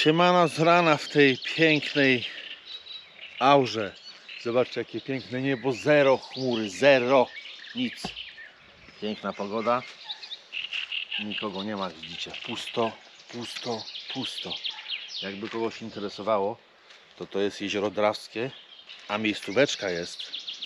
Siemano z rana w tej pięknej aurze. Zobaczcie, jakie piękne niebo, zero chmury, zero, nic. Piękna pogoda, nikogo nie ma, widzicie, pusto, pusto, pusto. Jakby kogoś interesowało, to jest jezioro Drawskie, a miejscóweczka jest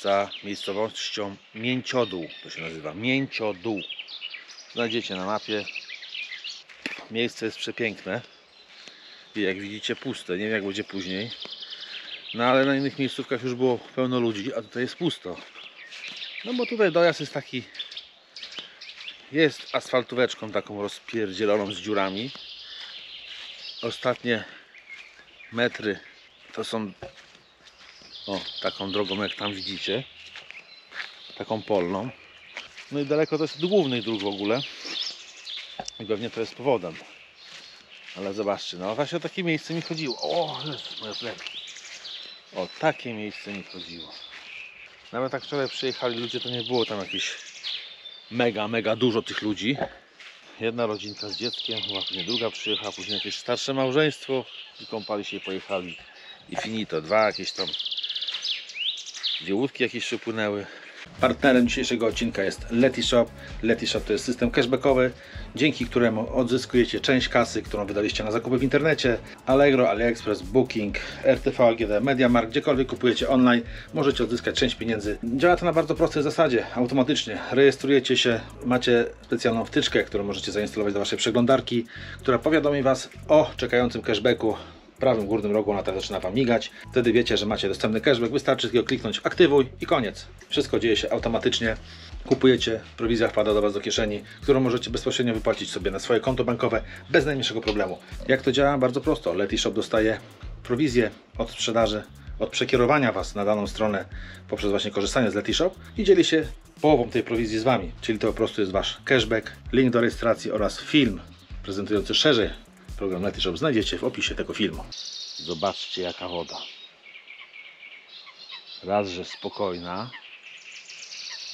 za miejscowością Mięciodół, to się nazywa Mięciodół. Znajdziecie na mapie, miejsce jest przepiękne. I jak widzicie puste, nie wiem jak będzie później. No ale na innych miejscówkach już było pełno ludzi, a tutaj jest pusto. No bo tutaj dojazd jest taki, jest asfaltóweczką taką rozpierdzieloną z dziurami. Ostatnie metry to są taką drogą jak tam widzicie. Taką polną. No i daleko to jest od głównych dróg w ogóle. I pewnie to jest powodem. Ale zobaczcie, no właśnie o takie miejsce mi chodziło. O, Jezus, moje pletki. O takie miejsce mi chodziło. Nawet jak wczoraj przyjechali ludzie, to nie było tam jakieś mega dużo tych ludzi. Jedna rodzinka z dzieckiem, chyba później druga przyjechała, później jakieś starsze małżeństwo i kąpali się i pojechali. I finito, jakieś tam dwie łódki jakieś przypłynęły. Partnerem dzisiejszego odcinka jest Letishop. Letishop to jest system cashbackowy, dzięki któremu odzyskujecie część kasy, którą wydaliście na zakupy w internecie. Allegro, AliExpress, Booking, RTV, AGD, MediaMarkt, gdziekolwiek kupujecie online, możecie odzyskać część pieniędzy. Działa to na bardzo prostej zasadzie, automatycznie. Rejestrujecie się, macie specjalną wtyczkę, którą możecie zainstalować do waszej przeglądarki, która powiadomi was o czekającym cashbacku. W prawym górnym rogu ona tak zaczyna wam migać. Wtedy wiecie, że macie dostępny cashback. Wystarczy tylko kliknąć aktywuj i koniec. Wszystko dzieje się automatycznie. Kupujecie, prowizja wpada do was do kieszeni, którą możecie bezpośrednio wypłacić sobie na swoje konto bankowe bez najmniejszego problemu. Jak to działa? Bardzo prosto. Letishop dostaje prowizję od sprzedaży, od przekierowania was na daną stronę poprzez właśnie korzystanie z Letishop i dzieli się połową tej prowizji z wami. Czyli to po prostu jest wasz cashback, link do rejestracji oraz film prezentujący szerzej program Letishop znajdziecie w opisie tego filmu. Zobaczcie jaka woda. Raz, że spokojna,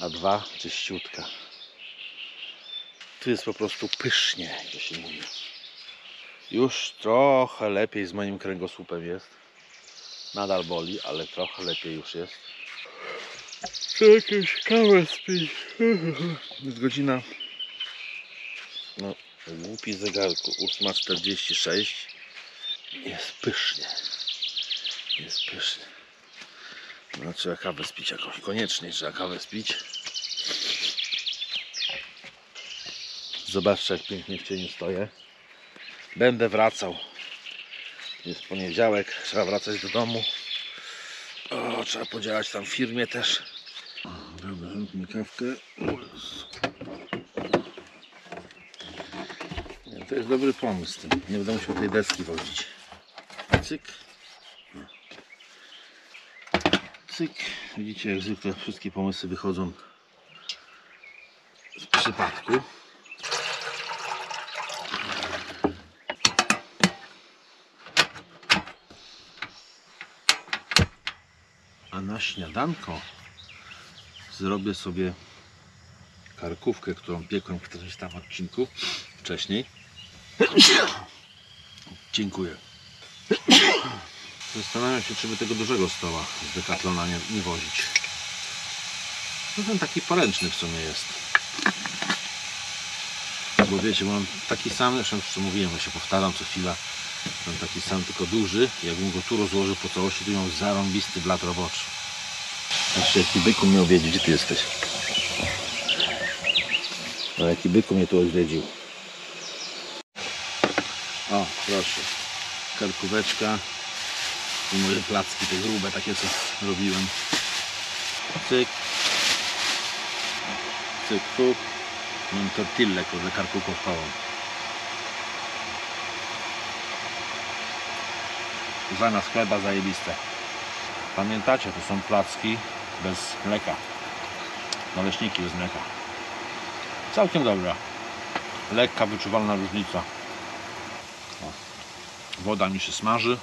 a dwa, czyściutka. Tu jest po prostu pysznie, jak to się mówi. Już trochę lepiej z moim kręgosłupem jest. Nadal boli, ale trochę lepiej już jest. Chcę jakąś kawę spić. Jest godzina... No, głupi zegarku, 8:46. Jest pysznie. Jest pysznie. No, trzeba kawę spić jakąś. Koniecznie trzeba kawę spić. Zobaczcie jak pięknie w cieniu stoję. Będę wracał. Jest poniedziałek, trzeba wracać do domu. O, trzeba podziałać tam w firmie też. Dobra, zróbmy kawkę. To jest dobry pomysł. Nie będę musiał tej deski wozić. Cyk. Cyk. Widzicie, jak zwykle wszystkie pomysły wychodzą z przypadku. A na śniadanko zrobię sobie karkówkę, którą piekłem w którymś tam odcinku wcześniej. Dziękuję. Zastanawiam się, czy by tego dużego stoła z Decathlona nie wozić. No ten taki poręczny w sumie jest. Bo wiecie, mam taki sam, zresztą już mówiłem, ja się powtarzam co chwila. Mam taki sam, tylko duży. Jakbym go tu rozłożył po całości, to miał zarąbisty blat roboczy. Jeszcze jaki byku mnie odwiedził. Gdzie ty jesteś? No jaki byku mnie tu odwiedził. O, proszę. Karkóweczka. I moje placki, te grube, takie co robiłem. Cyk. Cyk, fuk. Mam tortillę, kurde, karkówkową. Zamiast chleba zajebiste. Pamiętacie, to są placki bez mleka. Naleśniki bez mleka. Całkiem dobra. Lekka, wyczuwalna różnica. O. Woda mi się smaży.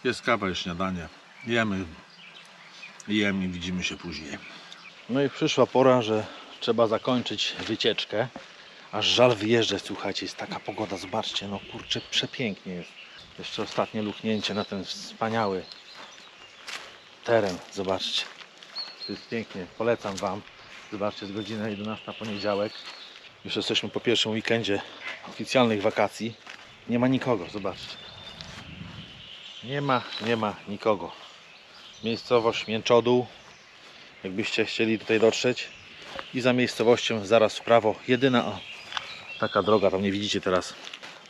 Jest kawa i śniadanie. Jemy i widzimy się później. No i przyszła pora, że Trzeba zakończyć wycieczkę. Aż żal wyjeżdżać, słuchajcie, jest taka pogoda, zobaczcie, no kurczę, przepięknie jest. Jeszcze ostatnie luchnięcie na ten wspaniały teren, zobaczcie. To jest pięknie, polecam Wam. Zobaczcie, jest godzina 11, poniedziałek. Już jesteśmy po pierwszym weekendzie oficjalnych wakacji. Nie ma nikogo, zobaczcie. Nie ma nikogo. Miejscowość Mięczodół, jakbyście chcieli tutaj dotrzeć. I za miejscowością zaraz w prawo, jedyna taka droga, tam nie widzicie teraz.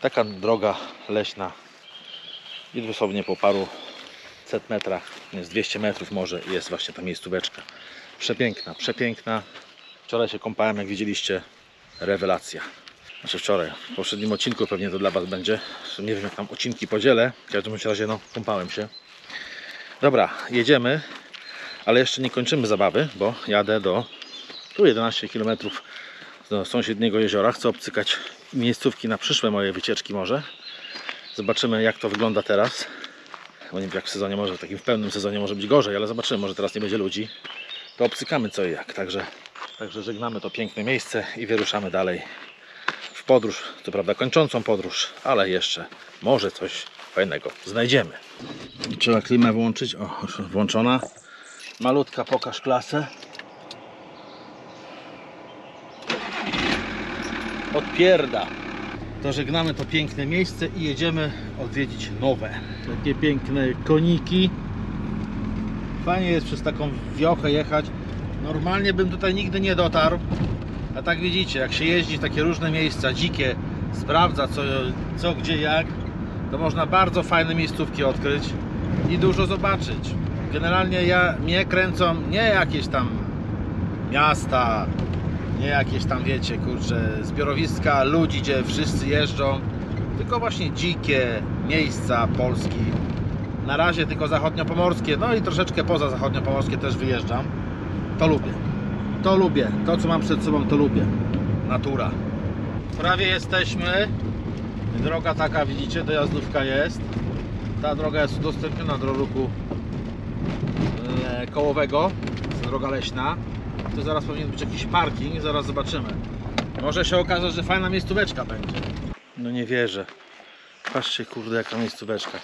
Taka droga leśna. I dosłownie po paru set metrach, jest 200 metrów może, jest właśnie ta miejscóweczka. Przepiękna, przepiękna. Wczoraj się kąpałem, jak widzieliście, rewelacja. Znaczy wczoraj, w poprzednim odcinku pewnie to dla Was będzie. Nie wiem, jak tam odcinki podzielę. W każdym razie, no, kąpałem się. Dobra, jedziemy, ale jeszcze nie kończymy zabawy, bo jadę do tu 11 km do sąsiedniego jeziora. Chcę obcykać miejscówki na przyszłe moje wycieczki może. Zobaczymy, jak to wygląda teraz. Bo nie wiem, jak w sezonie, może w takim pełnym sezonie może być gorzej, ale zobaczymy, może teraz nie będzie ludzi. To obcykamy co i jak. Także żegnamy to piękne miejsce i wyruszamy dalej w podróż. Co prawda kończącą podróż, ale jeszcze może coś fajnego znajdziemy. Trzeba klimę włączyć. O, już włączona. Malutka, pokaż klasę. Odpierda. To żegnamy to piękne miejsce i jedziemy odwiedzić nowe. Takie piękne koniki. Fajnie jest przez taką wiochę jechać. Normalnie bym tutaj nigdy nie dotarł. A tak widzicie, jak się jeździ w takie różne miejsca dzikie, sprawdza co gdzie, jak, to można bardzo fajne miejscówki odkryć i dużo zobaczyć. Generalnie mnie kręcą nie jakieś tam miasta, nie jakieś tam, wiecie, kurczę, zbiorowiska ludzi, gdzie wszyscy jeżdżą, tylko właśnie dzikie miejsca Polski. Na razie tylko zachodniopomorskie, no i troszeczkę poza zachodniopomorskie też wyjeżdżam. To lubię. To lubię. To, co mam przed sobą, to lubię. Natura. Prawie jesteśmy. Droga taka, widzicie, dojazdówka jest. Ta droga jest udostępniona do ruchu kołowego. Jest droga leśna. Tu zaraz powinien być jakiś parking. Zaraz zobaczymy. Może się okaże, że fajna miejscóweczka będzie. No nie wierzę. Patrzcie, kurde, jaka miejscóweczka.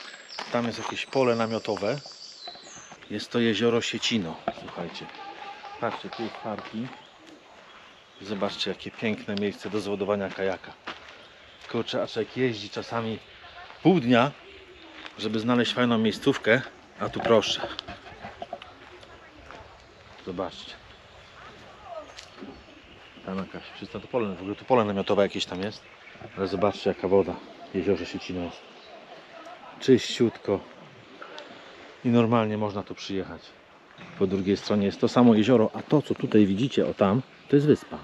Tam jest jakieś pole namiotowe. Jest to jezioro Siecino. Słuchajcie. Patrzcie, tu jest parking. Zobaczcie, jakie piękne miejsce do zładowania kajaka. Kurczę, aż jak jeździ czasami pół dnia, żeby znaleźć fajną miejscówkę, a tu proszę. Zobaczcie. Tam jakaś przysta, to pole, w ogóle tu pole namiotowe jakieś tam jest. Ale zobaczcie, jaka woda w jeziorze Siecino jest. Czyściutko. I normalnie można tu przyjechać. Po drugiej stronie jest to samo jezioro, a to, co tutaj widzicie, o tam, to jest wyspa.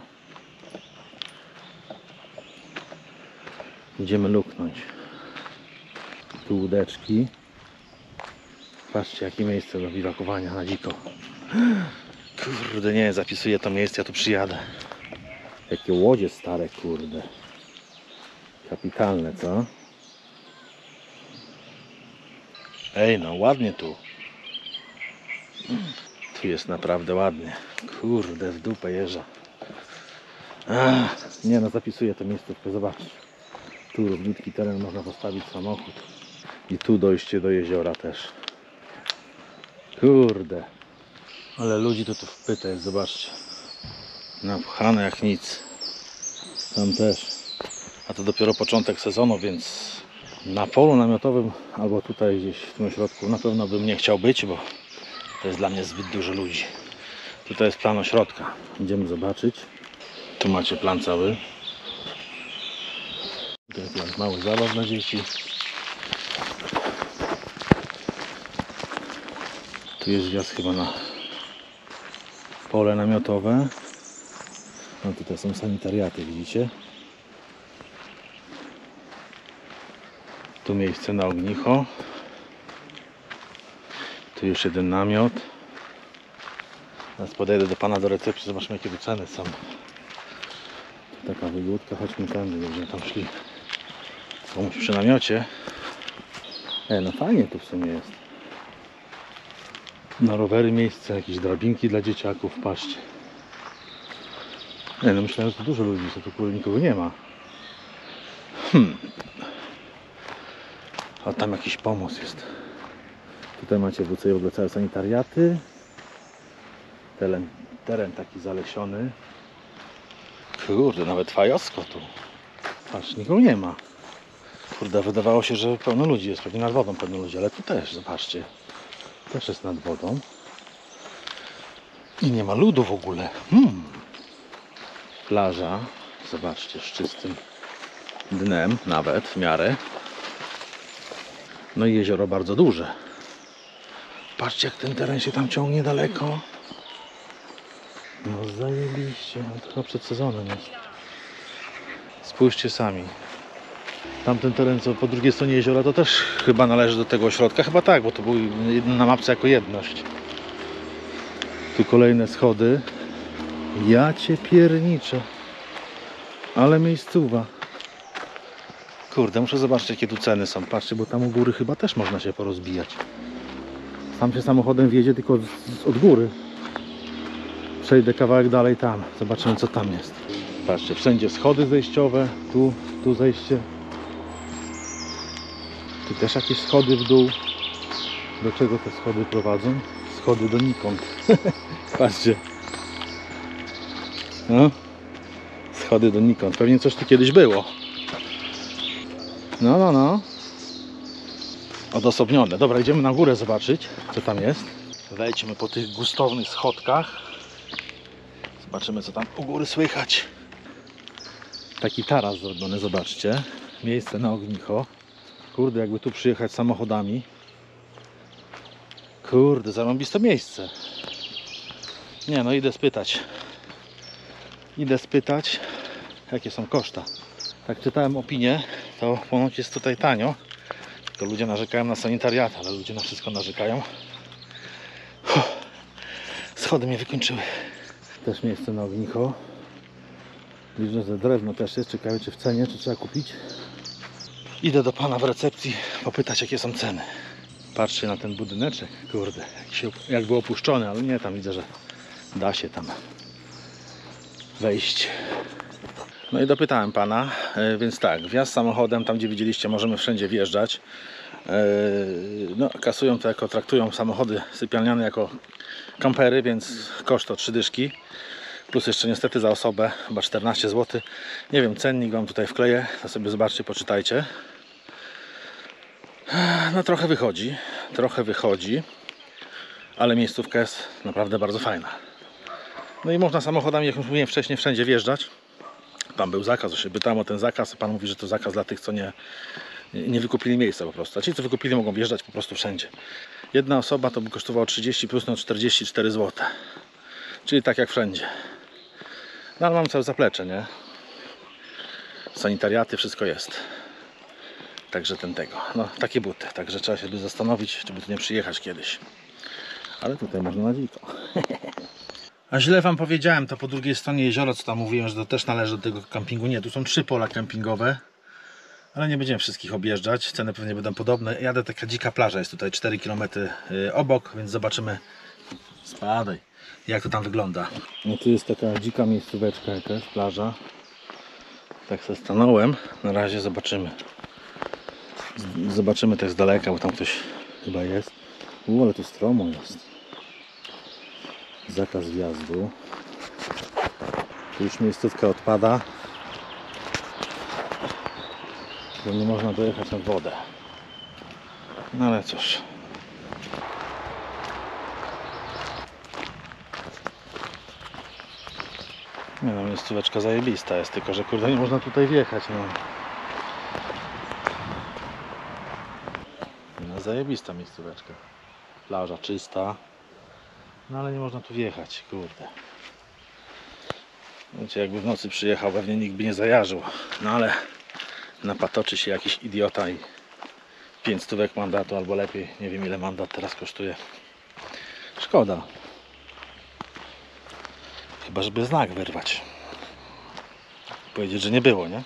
Idziemy luknąć. Tu łódeczki. Patrzcie, jakie miejsce do biwakowania na dziko. Kurde, nie, zapisuję to miejsce, ja tu przyjadę. Jakie łodzie stare, kurde. Kapitalne, co? Ej, no ładnie tu. Tu jest naprawdę ładnie. Kurde, w dupę jeża. Nie no, zapisuję to miejscówkę, zobaczcie. Tu równitki teren, można postawić samochód. I tu dojście do jeziora też. Kurde. Ale ludzi to tu wpyta jest, zobaczcie. Napchane jak nic. Tam też. A to dopiero początek sezonu, więc na polu namiotowym albo tutaj gdzieś w tym ośrodku na pewno bym nie chciał być, bo to jest dla mnie zbyt dużo ludzi. Tutaj jest plan ośrodka. Idziemy zobaczyć. Tu macie plan cały. Tutaj jest mały zabaw dla dzieci. Tu jest wjazd chyba na pole namiotowe. No tutaj są sanitariaty, widzicie? Tu miejsce na ognicho. Tu już jeden namiot. Teraz podejdę do pana do recepcji, zobaczmy jakie tu ceny są. Tu taka wygódka, chodźmy tędy, będziemy tam szli. Komuś przy namiocie. No fajnie tu w sumie jest. Na rowery miejsce, jakieś drabinki dla dzieciaków, patrzcie. Nie, no myślałem, że tu dużo ludzi, że tu kurde nikogo nie ma. A tam jakiś pomost jest. Tutaj macie w ogóle całe sanitariaty. Teren taki zalesiony. Kurde, nawet fajowsko tu. Patrz, nikogo nie ma. Kurde, wydawało się, że pełno ludzi jest. Pewnie nad wodą pełno ludzi, ale tu też, zobaczcie. Też jest nad wodą. I nie ma ludu w ogóle. Plaża, zobaczcie, z czystym dnem, nawet w miarę. No i jezioro bardzo duże. Patrzcie, jak ten teren się tam ciągnie daleko. No zajebiście, no to chyba przed sezonem jest. Spójrzcie sami. Tamten teren, co po drugiej stronie jeziora, to też chyba należy do tego ośrodka. Chyba tak, bo to był na mapce jako jedność. Tu kolejne schody. Ja cię pierniczę. Ale miejscowa. Kurde, muszę zobaczyć, jakie tu ceny są. Patrzcie, bo tam u góry chyba też można się porozbijać. Tam się samochodem wjedzie tylko od góry. Przejdę kawałek dalej tam. Zobaczymy, co tam jest. Patrzcie, wszędzie schody zejściowe. Tu zejście. Tu też jakieś schody w dół. Do czego te schody prowadzą? Schody donikąd. Patrzcie. No. Schody donikąd. Pewnie coś tu kiedyś było. No. Odosobnione. Dobra, idziemy na górę zobaczyć, co tam jest. Wejdźmy po tych gustownych schodkach. Zobaczymy, co tam u góry słychać. Taki taras zrobiony, zobaczcie. Miejsce na ognicho. Kurde, jakby tu przyjechać samochodami. Kurde, zarąbiste miejsce. Nie, no idę spytać, jakie są koszta. Tak czytałem opinię, to ponoć jest tutaj tanio. To ludzie narzekają na sanitariat, ale ludzie na wszystko narzekają. Schody mnie wykończyły. Też miejsce na ognicho. Widzę, że drewno też jest. Ciekawe, czy w cenie, czy trzeba kupić. Idę do pana w recepcji popytać, jakie są ceny. Patrzcie na ten budyneczek. Kurde, jakby opuszczony, ale nie, tam widzę, że da się tam wejść. No i dopytałem pana, więc tak, wjazd samochodem, tam gdzie widzieliście, możemy wszędzie wjeżdżać. No, kasują to jako, traktują samochody sypialniane jako kampery, więc koszt to 3 dyszki. Plus jeszcze niestety za osobę chyba 14 zł. Nie wiem, cennik wam tutaj wkleję, to sobie zobaczcie, poczytajcie. No trochę wychodzi, ale miejscówka jest naprawdę bardzo fajna. No i można samochodami, jak już mówiłem wcześniej, wszędzie wjeżdżać. Tam był zakaz, że się pytałem o ten zakaz, a pan mówi, że to zakaz dla tych, co nie wykupili miejsca po prostu. A ci, co wykupili, mogą wjeżdżać po prostu wszędzie. Jedna osoba to by kosztowało 30 plus no 44 zł. Czyli tak jak wszędzie. No ale mam całe zaplecze, nie? Sanitariaty, wszystko jest. Także no takie buty. Także trzeba się by zastanowić, czy by tu nie przyjechać kiedyś. Ale tutaj można na dziko. A źle wam powiedziałem, to po drugiej stronie jeziora, co tam mówiłem, że to też należy do tego kampingu. Nie, tu są 3 pola kempingowe. Ale nie będziemy wszystkich objeżdżać. Ceny pewnie będą podobne. Jadę, taka dzika plaża jest tutaj 4 km obok, więc zobaczymy. Spadaj, jak to tam wygląda. No tu jest taka dzika miejscóweczka jakaś, plaża. Tak sobie stanąłem. Na razie zobaczymy. Zobaczymy też z daleka, bo tam ktoś chyba jest. Ale tu stromo jest. Zakaz wjazdu. Tu już miejscówka odpada. Bo nie można dojechać nad wodę. No ale cóż. Nie no, miejscóweczka zajebista jest, tylko że kurde nie można tutaj wjechać. No zajebista miejscóweczka. Plaża czysta. No ale nie można tu wjechać, kurde. Wiecie, jakby w nocy przyjechał, pewnie nikt by nie zajarzył. No ale napatoczy się jakiś idiota i 5 stówek mandatu, albo lepiej, nie wiem ile mandat teraz kosztuje. Szkoda. Chyba żeby znak wyrwać. Powiedzieć, że nie było, nie?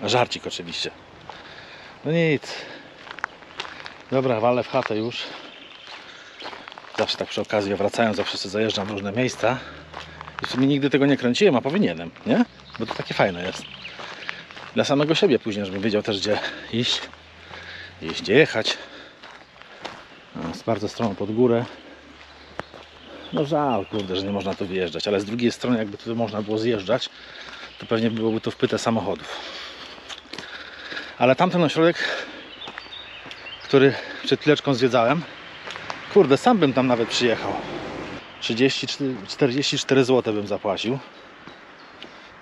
Żarcik oczywiście. No nic. Dobra, walę w chatę już. Zawsze tak przy okazji, wracając, zawsze sobie zajeżdżam w różne miejsca. I w sumie nigdy tego nie kręciłem, a powinienem, nie? Bo to takie fajne jest. Dla samego siebie później, żebym wiedział też, gdzie iść, gdzie jechać. Jest bardzo stroną pod górę. No żal, kurde, że nie można tu wyjeżdżać, ale z drugiej strony, jakby tu można było zjeżdżać, to pewnie byłoby to wpyte samochodów. Ale tamten ośrodek, który przed chwileczką zwiedzałem, kurde, sam bym tam nawet przyjechał. 44 zł bym zapłacił.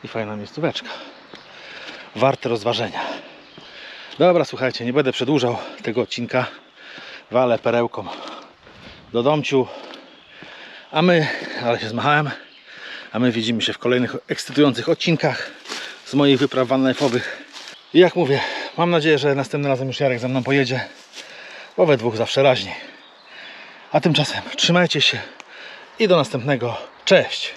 I fajna miejscóweczka. Warte rozważenia. Dobra, słuchajcie, nie będę przedłużał tego odcinka. Walę perełką do domciu. Ale się zmachałem. A my widzimy się w kolejnych ekscytujących odcinkach z moich wypraw vanlife'owych. I jak mówię, mam nadzieję, że następnym razem już Jarek ze mną pojedzie, bo we dwóch zawsze raźniej. A tymczasem trzymajcie się i do następnego. Cześć!